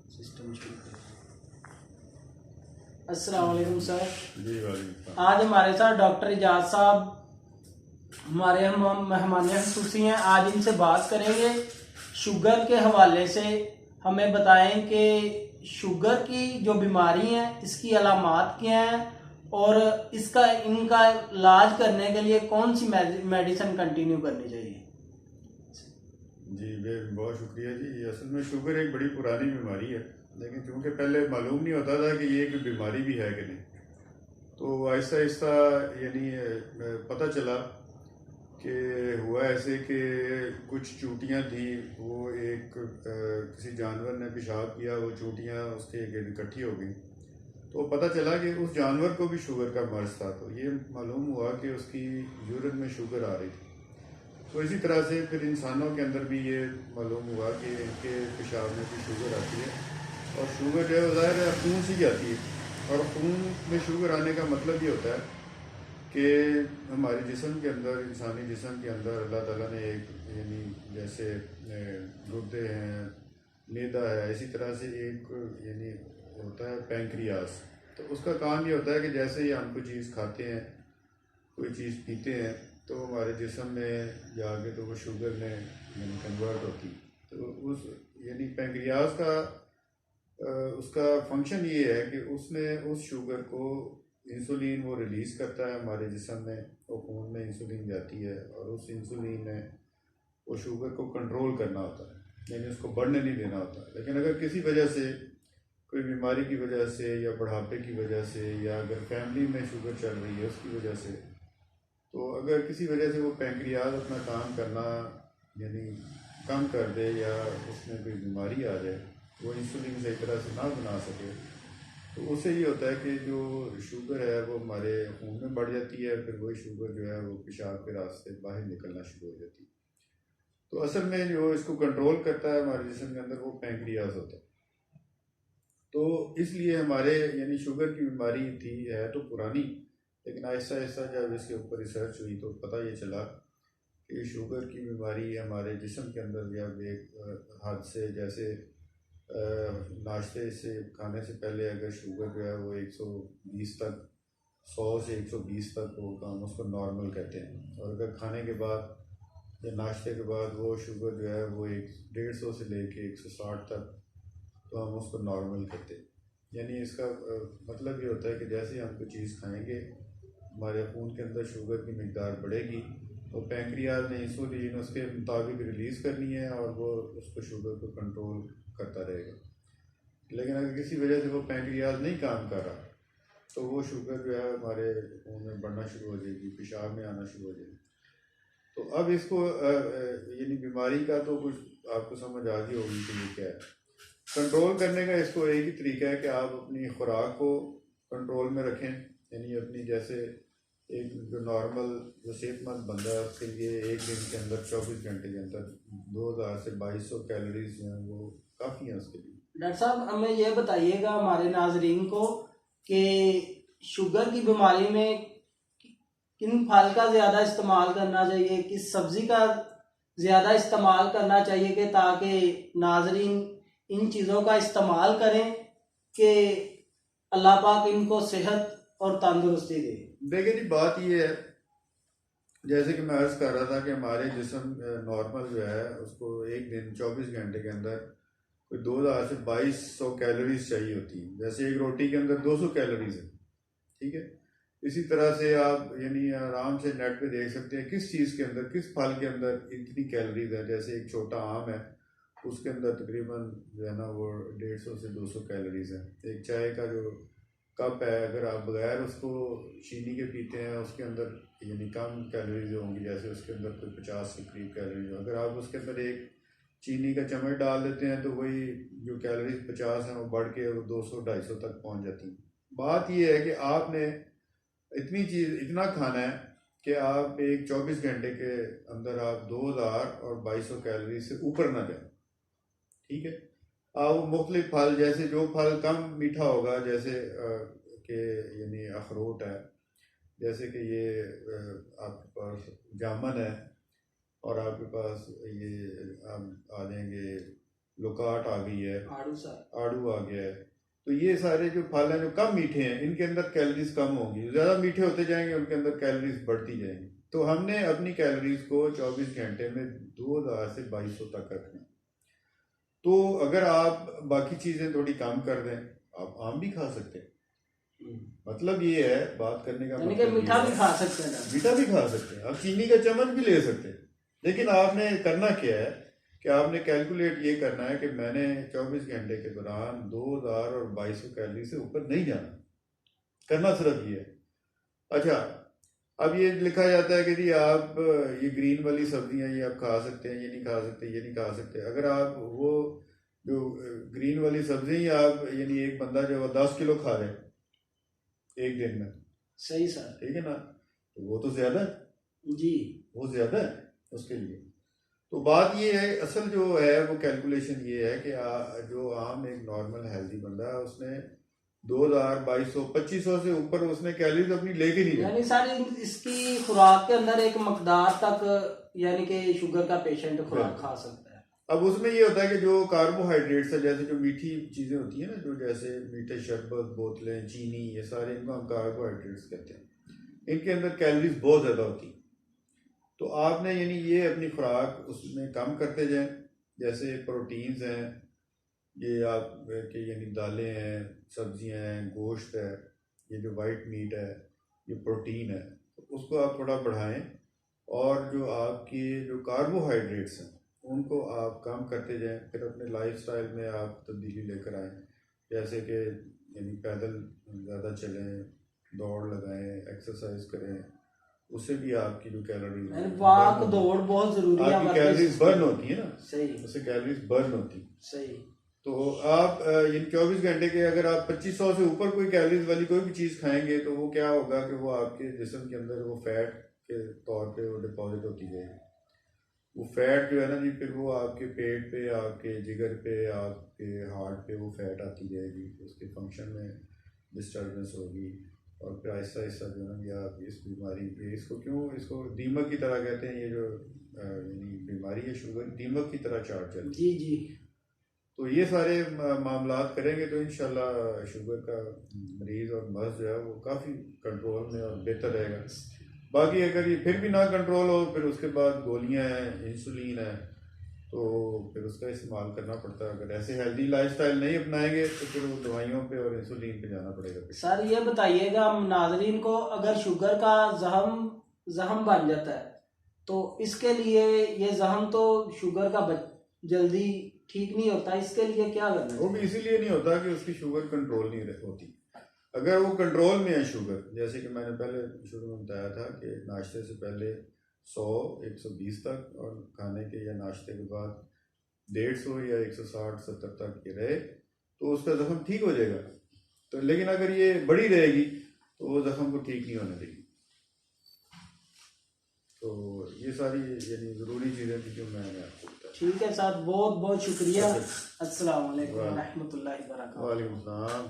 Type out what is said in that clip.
System शुरू कर। अस्सलाम वालेकुम सर। जी वालेकुम। आज हमारे साथ डॉक्टर इजाज साहब हमारे हम मेहमान खसूसी हैं। आज इनसे बात करेंगे शुगर के हवाले से। हमें बताएं कि शुगर की जो बीमारी है इसकी अलामात क्या हैं और इनका इलाज करने के लिए कौन सी मेडिसिन कंटिन्यू करनी चाहिए। जी बहुत शुक्रिया जी। असल में शुगर एक बड़ी पुरानी बीमारी है, लेकिन चूंकि पहले मालूम नहीं होता था कि ये एक बीमारी भी है कि नहीं, तो आहिस्ता आहिस्ता यानी पता चला कि हुआ ऐसे कि कुछ चूटियाँ थी, वो एक किसी जानवर ने पेशाब किया, वो चूटियाँ उसके गिर्द इकट्ठी हो गई, तो पता चला कि उस जानवर को भी शुगर का मर्ज था। तो ये मालूम हुआ कि उसकी यूरिन में शुगर आ रही थी। तो इसी तरह से फिर इंसानों के अंदर भी ये मालूम हुआ कि इनके पेशाब में भी शुगर आती है, और शुगर जो है ज़ाहिर है खून से ही आती है। और खून में शुगर आने का मतलब ये होता है कि हमारे जिस्म के अंदर, इंसानी जिस्म के अंदर अल्लाह ताला ने एक यानी जैसे गुर्दे हैं, मैदा है, इसी तरह से एक यानी होता है पैंक्रियास। तो उसका काम ये होता है कि जैसे ही हम कोई चीज़ खाते हैं, कोई चीज़ पीते हैं, तो हमारे जिस्म में जाके तो वो शुगर में यानी कन्वर्ट होती। तो उस यानी पैंक्रियास का उसका फंक्शन ये है कि उसने उस शुगर को इंसुलिन वो रिलीज़ करता है हमारे जिस्म में, वो खून में इंसुलिन जाती है, और उस इंसुलिन ने वो शुगर को कंट्रोल करना होता है, यानी उसको बढ़ने नहीं देना होता। लेकिन अगर किसी वजह से, कोई बीमारी की वजह से या बुढ़ापे की वजह से, या अगर फैमिली में शुगर चल रही है उसकी वजह से, तो अगर किसी वजह से वो पैंक्रियाज अपना काम करना यानी कम कर दे, या उसमें कोई बीमारी आ जाए, वो इंसुलिन सही तरह से ना बना सके, तो उससे ये होता है कि जो शुगर है वो हमारे खून में बढ़ जाती है। फिर वही शुगर जो है वो पेशाब के रास्ते बाहर निकलना शुरू हो जाती है। तो असल में जो इसको कंट्रोल करता है हमारे जिस्म के अंदर, वो पैंक्रियाज होता है। तो इसलिए हमारे यानी शुगर की बीमारी थी, है तो पुरानी, लेकिन आहिस्ता आहिस्ता जब इसके ऊपर रिसर्च हुई तो पता ये चला कि शुगर की बीमारी हमारे जिस्म के अंदर जब एक हद से, जैसे नाश्ते से, खाने से पहले अगर शुगर जो है वो 120 तक, 100 से 120 तक हो तो हम उसको नॉर्मल कहते हैं। और अगर खाने के बाद या नाश्ते के बाद वो शुगर जो है वो 150 से लेके 160 तक, तो हम उसको नॉर्मल कहते हैं। यानी इसका मतलब ये होता है कि जैसे ही हम कोई चीज़ खाएंगे, हमारे खून के अंदर शुगर की मकदार बढ़ेगी, तो पैंक्रियाज ने इंसुलिन उसके मुताबिक रिलीज़ करनी है, और वो उसको शुगर को कंट्रोल करता रहेगा। लेकिन अगर किसी वजह से वो पैंक्रियाज नहीं काम कर रहा, तो वो शुगर जो है हमारे खून में बढ़ना शुरू हो जाएगी, पेशाब में आना शुरू हो जाएगी। तो अब इसको यानी बीमारी का तो कुछ आपको समझ आ गई होगी कि ये क्या है। कंट्रोल करने का इसको एक ही तरीका है कि आप अपनी खुराक को कंट्रोल में रखें। यानी अपनी जैसे एक जो नॉर्मल, जो सेहतमंद बंदा है, उसके लिए एक दिन के अंदर 24 घंटे के अंदर 2000 से 2200 कैलोरीज जो हैं वो काफ़ी हैं उसके लिए। डॉक्टर साहब हमें यह बताइएगा हमारे नाजरीन को कि शुगर की बीमारी में किन फल का ज़्यादा इस्तेमाल करना चाहिए, किस सब्ज़ी का ज़्यादा इस्तेमाल करना चाहिए कि ताकि नाजरीन इन चीज़ों का इस्तेमाल करें कि अल्लाह पाक इनको सेहत और तंदुरुस्ती दे। देखिए जी, बात ये है, जैसे कि मैं अर्ज़ कर रहा था कि हमारे जिस्म नॉर्मल जो है उसको एक दिन 24 घंटे के अंदर कोई 2000 से 2200 कैलोरीज चाहिए होती है। जैसे एक रोटी के अंदर 200 कैलोरीज है, ठीक है। इसी तरह से आप यानी आराम से नेट पे देख सकते हैं किस चीज़ के अंदर, किस फल के अंदर इतनी कैलोरीज है। जैसे एक छोटा आम है, उसके अंदर तकरीबन जो है ना वो 150 से 200 कैलोरीज है। एक चाय का जो कप है, अगर आप बगैर उसको चीनी के पीते हैं, उसके अंदर यानी कम कैलोरीज होंगी, जैसे उसके अंदर कोई 50 के करीब कैलोरीज। अगर आप उसके अंदर एक चीनी का चम्मच डाल देते हैं, तो वही जो कैलोरीज 50 हैं वो बढ़ के वो 200-250 तक पहुंच जाती हैं। बात ये है कि आपने इतनी चीज़, इतना खाना है कि आप एक 24 घंटे के अंदर आप 2000 और 2200 कैलोरी से ऊपर ना जाए, ठीक है। आप मुख्तलिफ फल, जैसे जो फल कम मीठा होगा, जैसे कि यानी अखरोट है, जैसे कि ये आपके पास जामुन है, और आपके पास ये आप आ जाएंगे लोकाट आ गई है, आड़ू सर, आड़ू आ गया है। तो ये सारे जो फल हैं जो कम मीठे हैं, इनके अंदर कैलोरीज कम होंगी। ज़्यादा मीठे होते जाएंगे उनके अंदर कैलोरीज बढ़ती जाएंगी। तो हमने अपनी कैलोरीज को 24 घंटे में 2000 से 2200 तक रखना। तो अगर आप बाकी चीज़ें थोड़ी कम कर दें, आप आम भी खा सकते हैं। मतलब ये है बात करने का यानी कि मतलब मीठा ये भी है, खा सकते हैं ना? मीठा भी खा सकते हैं, आप चीनी का चम्मच भी ले सकते हैं। लेकिन आपने करना क्या है कि आपने कैलकुलेट ये करना है कि मैंने 24 घंटे के दौरान 2000 और 2200 कैलोरी से ऊपर नहीं जाना। करना सिर्फ ये है। अच्छा, अब ये लिखा जाता है कि जी आप ये ग्रीन वाली सब्जियां ये आप खा सकते हैं, ये नहीं खा सकते, ये नहीं खा सकते। अगर आप वो जो ग्रीन वाली सब्जी ही आप यानी एक बंदा जो है 10 किलो खा रहे एक दिन में, सही सर, ठीक है ना, तो वो तो ज्यादा है जी, वो ज्यादा है उसके लिए। तो बात ये है, असल जो है वो कैलकुलेशन ये है कि जो आम एक नॉर्मल हेल्दी बंदा है उसने 2000 2200 2500 से ऊपर उसने कैलोरीज अपनी लेके नहीं जानी। यानी सर इसकी खुराक के अंदर एक मकदार तक यानी कि शुगर का पेशेंट खुराक खा सकता है। अब उसमें ये होता है कि जो कार्बोहाइड्रेट्स है, जैसे जो मीठी चीजें होती है ना, जो जैसे मीठे शरबत, बोतलें, चीनी, ये सारे इनको हम कार्बोहाइड्रेट्स कहते हैं। इनके अंदर कैलोरीज बहुत ज़्यादा होती। तो आपने यानी ये अपनी खुराक उसमें कम करते जाएं। जैसे प्रोटीन्स हैं, ये आप के यानी दालें हैं, सब्जियां हैं, गोश्त है, ये जो वाइट मीट है, ये प्रोटीन है, तो उसको आप थोड़ा बढ़ाएं। और जो आपकी जो कार्बोहाइड्रेट्स हैं उनको आप कम करते जाएं। फिर अपने लाइफस्टाइल में आप तब्दीली लेकर आएँ, जैसे कि यानी पैदल ज़्यादा चलें, दौड़ लगाएं, एक्सरसाइज करें। उससे भी आपकी जो कैलोरीज वाक दौड़ बहुत जरूरी है, आपकी कैलोरीज बर्न होती है ना, सही, उससे कैलोरीज बर्न होती। सही। तो आप इन 24 घंटे के अगर आप 2500 से ऊपर कोई कैलोरीज वाली कोई भी चीज़ खाएंगे तो वो क्या होगा कि वो आपके जिस्म के अंदर वो फैट के तौर पे वो डिपॉजिट होती जाएगी। वो फैट जो है ना जी, फिर वो आपके पेट पे, आपके जिगर पे, आपके हार्ट पे वो फैट आती जाएगी। उसके फंक्शन में डिस्टर्बेंस होगी और फिर आहिस्ता आहिस्ता जो है ना, या इस बीमारी इसको क्यों इसको दीमक की तरह कहते हैं। ये जो यानी बीमारी है शुगर, दीमक की तरह चाट चलती है। जी जी। तो ये सारे मामलात करेंगे तो इंशाल्लाह शुगर का मरीज़ और मर्ज जो है वो काफ़ी कंट्रोल में और बेहतर रहेगा। बाकी अगर ये फिर भी ना कंट्रोल हो, फिर उसके बाद गोलियां हैं, इंसुलिन है, तो फिर उसका इस्तेमाल करना पड़ता है। अगर ऐसे हेल्दी लाइफस्टाइल नहीं अपनाएंगे तो फिर वो दवाइयों पे और इंसुलिन पे जाना पड़ेगा। सर ये बताइएगा नाजरीन को, अगर शुगर का जहम बन जाता है तो इसके लिए, ये जहम तो शुगर का जल्दी ठीक नहीं होता, इसके लिए क्या करना है? वो भी इसीलिए नहीं होता कि उसकी शुगर कंट्रोल नहीं होती। अगर वो कंट्रोल में है शुगर, जैसे कि मैंने पहले शुरू में बताया था कि नाश्ते से पहले 100 120 तक, और खाने के या नाश्ते के बाद 150 या 160 70 तक ये रहे तो उसका जख्म ठीक हो जाएगा। तो लेकिन अगर ये बड़ी रहेगी तो वो जख्म को ठीक नहीं होने देगी। तो ये सारी यानी ज़रूरी चीज़ें थी जो मैंने आपको बताया। ठीक है सर, बहुत बहुत शुक्रिया। अस्सलाम वालेकुम व रहमतुल्लाहि व बरकातहू। वालेकुम सलाम।